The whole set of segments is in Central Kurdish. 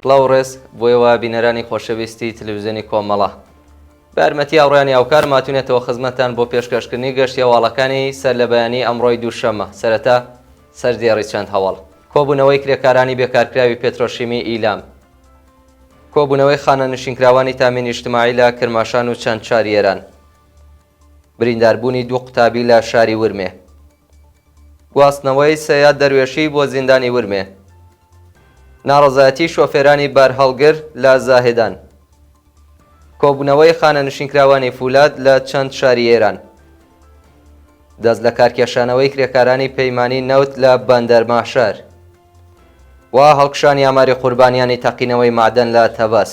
فلاورس بۆیەوە بینەرانی خۆشەویستی تەلەڤیزیۆنی کۆمەڵە بە یارمەتی هاوڕێیانی هاوکار ماتوونێتەوە خزمەتتان بۆ پێشکەشکردنی گەشتی هەواڵەکانی سەر لە بەیانی ئەمڕۆی دووشەممە. سەرەتا سەردێڕی چەند هەواڵ. کۆبوونەوەی کرێکارانی بێکارکراوی پێترۆشیمی ئیلام، کۆبوونەوەی خانە نشینکراوانی تامینی اجتماعی لە کرماشان و چەند شاری ئێران، برینداربوونی دوو قوتابی لە شاری ورمێ، گواستنەوەی سەیاد دەروێشی بۆ زیندانی ورمێ، ناڕەزایەتی شۆفێرانی بارهەڵگر لە زاهێدان، کۆبوونەوەی خانە نشینکراوانی فولاد لە چەند شاری ئێران، دەست لە کارکێشانەوەی کرێکارانی پەیمانی نەوت لە بەندەرماشار و هەڵکشانی ئاماری قوربانیانی تەقینەوەی معدەن لە تەبەس.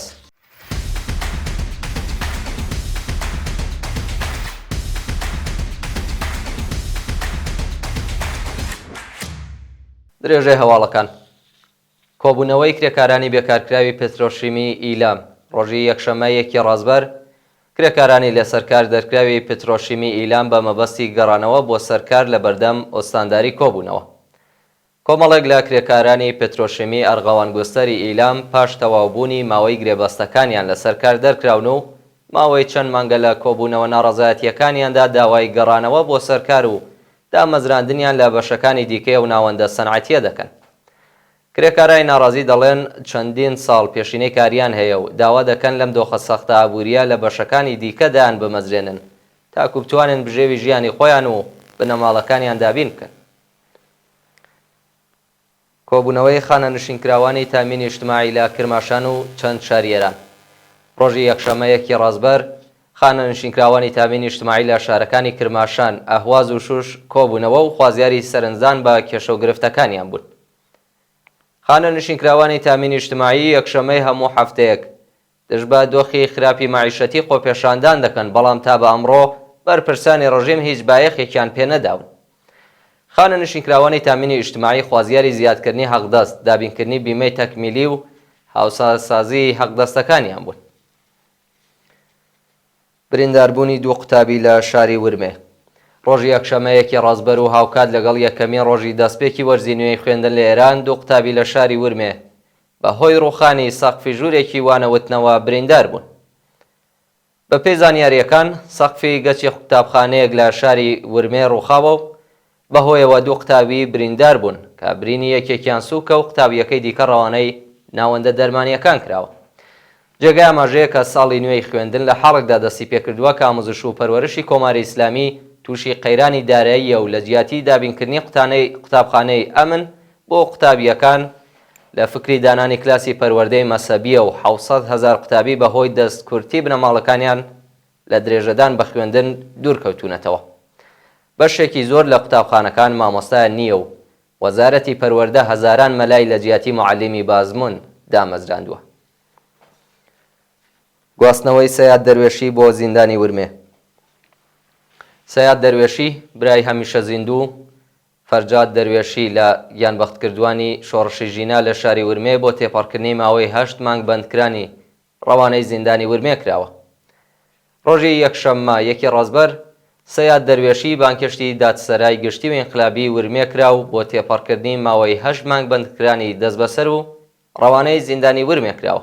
درێژەی هەواڵەکان. کۆبوونەوەی کرێکارانی بێکارکراوی پێترۆشیمی ئیلام ڕۆژی یەکشەممە یەکی ڕازبەر کرێکارانی لە سەرکار دەرکراوی پێترۆشیمی ئیلام بە مەبەستی گەڕانەوە بۆ سەرکار لە بەردەم ئۆستانداری کۆبوونەوە. کۆمەڵێک لە کرێکارانی پێترۆشیمی ئەرغەوانگوستەری ئیلام پاش تەواوبوونی ماوەی گرێبەستەکانیان لە سەرکار دەرکراون و ماوەی چەند مانگە لە کۆبوونەوە ناڕەزایەتیەکانیاندا داوای گەڕانەوە بۆ سەرکار و دامەزراندنیان لە بەشەکانی دیکەی و ناوەندە سەنعەتیە دەکەن. کرێکارانی ناڕازی دەڵێن چەندین ساڵ پێشینەی کاریان هەیە و داوا دەکەن لەم دۆخە سەختە ئابووریە لە بەشەکانی دیکەدایان بمەزرێنن تاکو بتوانن بژێوی ژیانی خۆیان و بنەماڵەکانیان دابین بکەن. کۆبوونەوەی خانە نشینکراوانی تامینی اجتماعی لە کرماشان و چەند شاری ئێران ڕۆژی یەکشەممە یەکی ڕازبەر خانە نشینکراوانی تامینی اجتماعی لە شارەکانی کرماشان، ئەهواز و شوش کۆبوونەوە و خوازیاری سەرنجدان بە کێشە و گرفتەکانیان بوون. خانە نشینکراوانی تامینی اجتماعی یەکشەممەی هەموو هەفتەیەک دژ بە دۆخی خراپی معیشەتی خۆپێشاندان دەکەن، بەڵام تا بە ئەمڕۆ بەرپرسانی ڕژیم هیچ بایەخێکیان پێ نەداون. خانە نشینکراوانی تامینی اجتماعی خوازیاری زیادکردنی حەقدەست، دابینکردنی بیمەی تەکمیلی و هاوسازی حەقدەستەکانیان بوون. برینداربوونی دوو قوتابی لە شاری ورمێ ڕۆژی یەکشەممە یەکی ڕازبەر و هاوکات لەگەڵ یەکەمین ڕۆژی دەستپێکی وەرزی نوێی خوێندن لە ئێران دوو قوتابی لە شاری ورمێ بە هۆی ڕووخانی سەقفی ژوورێکی وانەوتنەوە بریندار بوون. بە پێی زانیاریەکان سەقفی گەچی قوتابخانەیەک لە شاری ورمێ ڕووخاوە و بەهۆیەوە دوو قوتابی بریندار بوون کە برینی یەکێکیان سووکە و قوتابیەکەی دیکە ڕەوانەی ناوەندە دەرمانیەکان کراوە. جێگای ئاماژەیە کە ساڵی نوێی خوێندن لە حاڵێکدا دەستی پێکردووە کە ئامۆزش و پەروەرشی کۆماری ئیسلامی تووشی قەیرانی داراییە و لە جیاتی دابینکردنی قوتابخانەی ئەمن بۆ قوتابیەکان لە فکری دانانی کلاسی پەروەردەی مەسەبیە و 700,000 قوتابی بەهۆی دەستکورتی بنەماڵەکانیان لە درێژەدان بە خوێندن دوورکەوتونەتەوە. بەشێکی زۆر لە قوتابخانەکان مامۆستایان نییە و وەزارەتی پەروەردە هەزاران مەلای لە جیاتی معەلیمی بازمون دامەزراندووە. گواستنەوەی سەیاد دەروێشی بۆ زیندانی ورمێ. سەیاد دەروێشی برای هەمیشە زیندوو فەرجاد دەروێشی لە گیانبەختکردوانی شۆڕشی ژینا لە شاری ورمێ بۆ تێپەڕکردنی ماوەی 8 مانگ بەندکرانی ڕەوانەی زیندانی ورمێ کراوە. ڕۆژی یەکشەممە یەکی ڕازبەر سەیاد دەروێشی بانکشتی دادسەرای گشتی و ئینقلابی ورمێ کراو بۆ تێپەڕکردنی ماوەی 8 مانگ بەندکرانی دەست بەسەر و ڕەوانەی زیندانی ورمێ کراوە.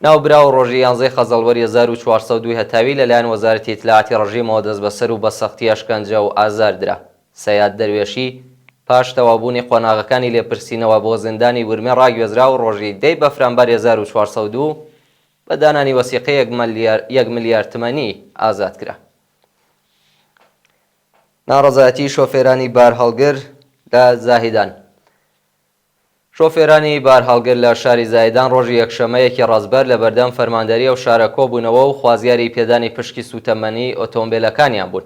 ناوبراو ڕۆژی 11 خەزەڵوەری 1402 هەتاوی لەلایەن وەزارەتی ئیتلاعاتی ڕژیمەوە دەست بەسەر و بە سەختی ئەشکەنجە و ئازاردرا. سەیاد دەروێشی پاش تەواوبوونی قۆناغەکانی لێپرسینەوە بۆ زیندانی ورمێ ڕاگوێزرا و ڕۆژی 10 بەفرانبەر 1402 بە دانانی وەسیقەی 1 ملیار تمەنی ئازاد کرا. ناڕەزایەتی شۆفێرانی بارهەڵگر لە زاهیدان. شۆفێرانی بارهەڵگر لە شاری زاهیدان ڕۆژی یەکشەممە یەکی ڕازبەر لە بەردەم فەرماندەریە و شارە کۆبوونەوە و خوازیاری پێدانی پشکی سوتەمەنی ئۆتۆمبیلەکانیان بوون.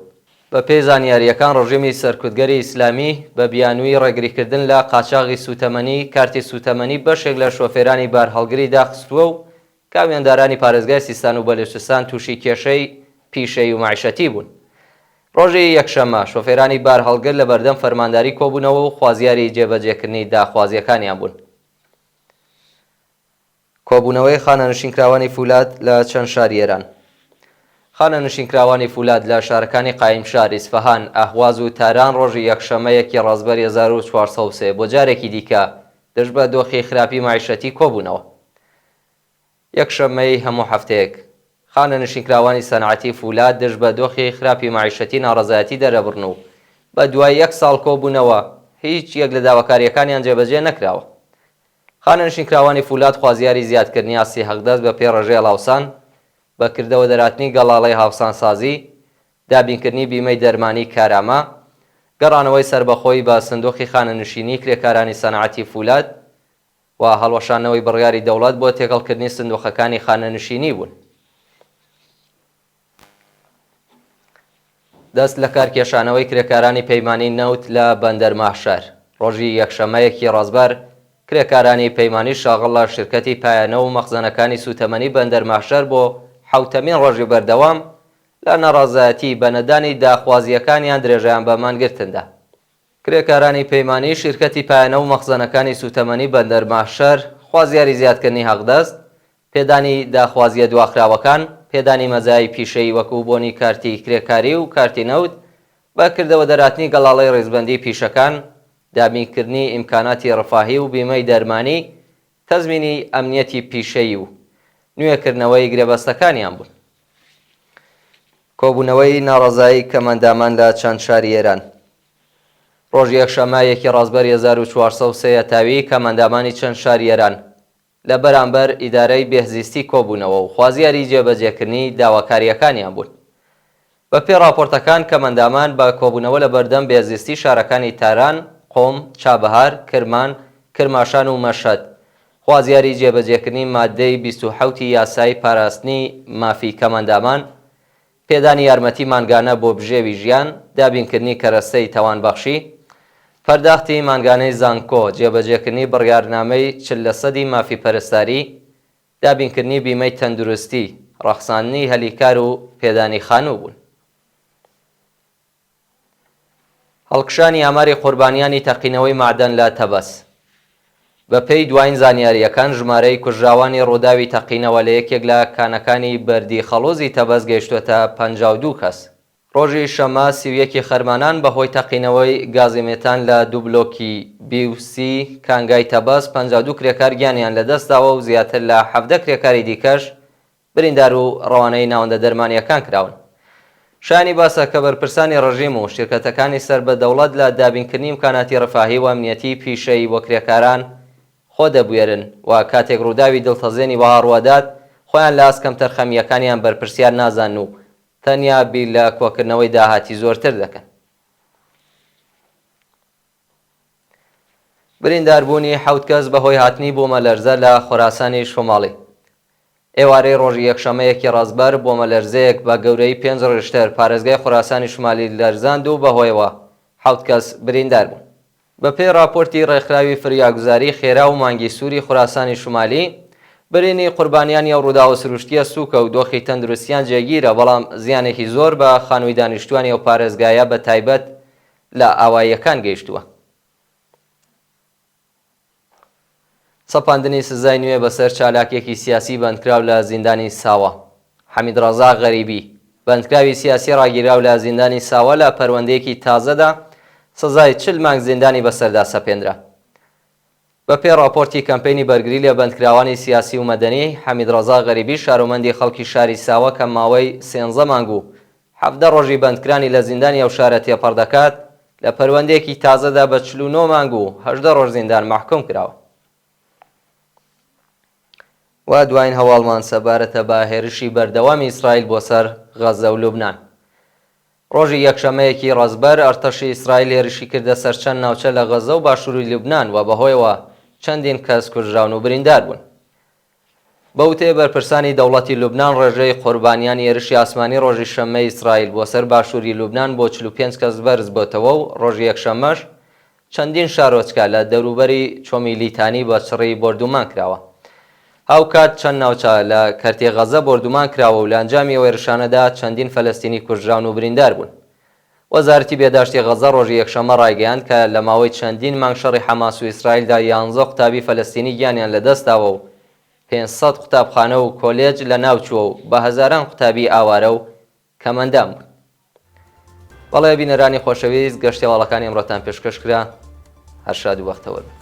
بە پێی زانیاریەکان ڕژیمی سەرکوتگەری ئیسلامی بە بیانووی ڕێگریکردن لە قاچاغی سوتەمەنی کارتی سوتەمەنی بەشێک لە شۆفێرانی بارهەڵگری داخستووە و کاوێندارانی پارێزگای سیستان و بەلوچستان تووشی کێشەی پیشەی و معیشەتی بوون. ڕۆژی یەکشەممە شۆفێرانی بارهەڵگر لە بەردەم فەرمانداری کۆبوونەوە و خوازیاری جێبەجێکردنی داخوازیەکانیان بوون. کۆبوونەوەی خانە نشینکراوانی فولاد لە چەند شاری ئێران. خانە نشینکراوانی فولاد لە شارەکانی قایمشار، ئیسفەهان، ئەهواز و تاران ڕۆژی یەکشەممە یەکی ڕازبەر 1403 بۆ جارێکی دیکە دژ بە دۆخی خراپی معیشەتی کۆبوونەوە. یەکشەممەی هەموو هەفتەیەک خانە نشینکراوانی سەنعەتی فولاد دژ بە دۆخی خراپی معیشەتی ناڕەزایەتی دەرەبڕن و بە دوای 1 ساڵ کۆبوونەوە هیچ یەک لە داواکاریەکانیان جێبەجێ نەکراوە. خانە نشینکراوانی فولاد خوازیاری زیادکردنی ئاسی حەقدەست بە پێی ڕێژەی هەڵاوسان، بەکردەوە دەرهاتنی گەڵاڵەی هاوسانسازی، دابینکردنی بیمەی دەرمانی کارامە، گەڕانەوەی سربەخۆی بە سندوقی خانە نشینی کرێکارانی سەنعەتی فولاد و هەڵوەشانەوەی بڕیاری دەوڵەت بۆ تێکەڵکردنی سندوقەکانی خانە نشینی بوون. دەست لە کارکێشانەوەی کرێکارانی پەیمانی نەوت لە بەندەر ماحشار. ڕۆژی یەکشەمەیەکی ڕازبەر کرێکارانی پەیمانی شاغڵ لە شرکەتی پایانە و مەخزنەکانی سوتەمەنی بەندەر ماحشار بۆ 7مین ڕۆژی بەردەوام لە نەڕازایەتی بەنەدانی داخوازیەکانیان درێژەیان بە مانگرتندا. کرێکارانی پەیمانی شرکەتی پایانە و مەخزنەکانی سوتەمەنی بەندەر ماحشار خوازیاری زیادکردنی حەقدەست، پێدانی داخوازیە دواخراوەکان، پێدانی مەزای پیشەیی وەکو بۆنی کارتی کرێکاری و کارتی نەوت، بەکردەوە دەرهاتنی گەڵاڵەی ڕێزبەندی پیشەکان، دابینکردنی ئیمکاناتی ڕەفاهی و بیمەی دەرمانی، تەزمینی ئەمنیەتی پیشەیی و نوێکردنەوەی گرێبەستەکانیان بوون. کۆبوونەوەی ناڕەزایی کەمەندامان لە چەند شاری ئێران. ڕۆژی یەکشەممەیەکی ڕازبەر 1403 تاوی کەمەندامانی چەند شاری ئێران لە بەرامبەر ئیدارەی بێهزیستی کۆبوونەوە و خوازیاری جێبەجێکردنی داواکاریەکانیان بوون. بە پێی راپۆرتەکان کەمەندامان بە کۆبوونەوە لە بەردەم بێهزیستی شارەکانی تاران، قۆم، چابەهار، کرمان، کرماشان و مەشهەد خوازیاری جێبەجێکردنی مادەی 27 یاسای پاراستنی مافی کەمەندامان، پێدانی یارمەتی مانگانە بۆ بژێوی ژیان، دابینکردنی کەرەستەی تاوانبەخشی، پەرداختی مانگانەی زانکۆ، جێبەجێکردنی بڕیارنامەی 40% مافی پەرستاری، دابینکردنی بیمەی تەندروستی، ڕەخساندنی هەلیکار و پێدانی خانوو بوون. هەڵکشانی ئاماری قوربانیانی تەقینەوەی معدەن لە تەبەس. بە پێی دوایین زانیاریەکان ژمارەی کوژراوانی ڕووداوی تەقینەوە لە یەکێک لە کانەکانی بەردی خەڵۆزی تەبەس گەیشتووەتە 52 کەس. ڕۆژی شەمە 31 خەرمانان بەهۆی تەقینەوەی گازی مێتان لە دوو بلۆکی بی و سی کانگای تەبەس 52 کرێکار گیانیان لەدەستداوە و زیاتر لە 17 کرێکاری دیکەش بریندار و ڕەوانەی ناوەندە دەرمانیەکان کراون. شانی باسە کە بەرپرسانی ڕژیم و شرکەتەکانی سەر بە دەوڵەت لە دابینکردنی ئیمکاناتی ڕەفاهی و ئەمنیەتی پیشەیی بۆ کرێکاران خۆ دەبوێرن و کاتێک ڕووداوی دڵتەزێنی وهاڕوادات خۆیان لە ئاسکەم تەرخەمیەکانیان بەرپرسیار نازان و تەنیا بیر لە کۆکردنەوەی داهاتی زۆرتر دەکەن. برینداربوونی 7 کەس بەهۆی هاتنی بۆمەلەرزە لە خۆراسانی شۆماڵی. ئێوارەی ڕۆژی یەکشەمەیەکی ڕازبەر بۆمەلەرزەیەک بە گەورەی 5 ڕیشتەر پارێزگای خۆراسانی شمالی لەرزاند و بەهۆیەوە 7 کەس بریندار بوون. بە پێی راپۆرتی ڕێکخراوی فریاگوزاری خێرا و مانگی سووری خۆراسانی شمالی، برینی قوربانیانی ئەو ڕووداوە سروشتیە سووکە و دۆخی تەندروستیان جێگیرە، بەڵام زیانێکی زۆر بە خانووی دانیشتوانی ئەو پارێزگایە بە تایبەت لە ئاواییەکان گەیشتووە. سەپاندنی سزای نوێ بەسەر چالاکێکی سیاسی بەندکراو لە زیندانی ساوە. حەمید ڕەزا غەریبی بەندکراوی سیاسی ڕاگیراو لە زیندانی ساوە لە پەروەندەیەکی تازەدا سزای 40 مانگ زیندانی بەسەردا سەپێنرا. بە پێی راپۆرتی کەمپینی بەرگری لە بەندکراوانی سیاسی و مەدەنی، حەمید ڕەزا غەریبی شارۆمەندی خەڵکی شاری ساوە کە ماوەی 13 مانگ و 17 ڕۆژی بەندکرانی لە زیندانی ئەو شارە تێپەڕ دەکات لە پەروەندەیەکی تازەدا بە 49 مانگ و 18 ڕۆژ زیندان مەحکوم کراوە. و دوایین هەواڵمان سەبارەتە بە هێرشی بەردەوامی ئیسرائیل بۆ سەر غەزە و لوبنان. ڕۆژی یەکشەمەیەکی ڕازبەر ئەرتەشی ئیسرائیل هێرشی کردە سەر چەند ناوچە لە غەزە و باشووری لوبنان و بەهۆیەوە چەندین کەس کوژراون و بریندار بوون. بەوتێ بەرپرسانی دەوڵەتی لوبنان ڕێژەی قوربانیانی هێرشی ئاسمانی ڕۆژی شەممەی ئیسرائیل بۆ سەر باشووری لوبنان بۆ 45 کەس بەرز بۆتەوە و ڕۆژی یەکشەمەش چەندین شارۆچکە لە دەوروبەری چۆمی لیتانی بە چڕی بردومان کراوە. هاو کات چەند ناوچە لە کەرتی غەزە بردومان کراوە و لە ئەنجامی ئەو هێرشانەدا چەندین فەلەستینی کوژراون و بریندار بوون. وەزارەتی بێداشتی غەزە ڕۆژی یەکشەمە ڕایگەیاند کە لە ماوەی چەندین مانگ شەڕی حەماس و ئیسرائیلدا 11 قوتابی فەلەستینی گیانیان لەدەستداوە و 500 قوتابخانە و کۆلێج لە ناوچووە و بە هەزاران قوتابی ئاوارە و کەمەندان بوون. بەڵێ بینەرانی خۆشەویست، گەشتی هەواڵەکانی ئەمڕۆتان پێشکەش کرا. هەر شاد و بەختەوەر بن.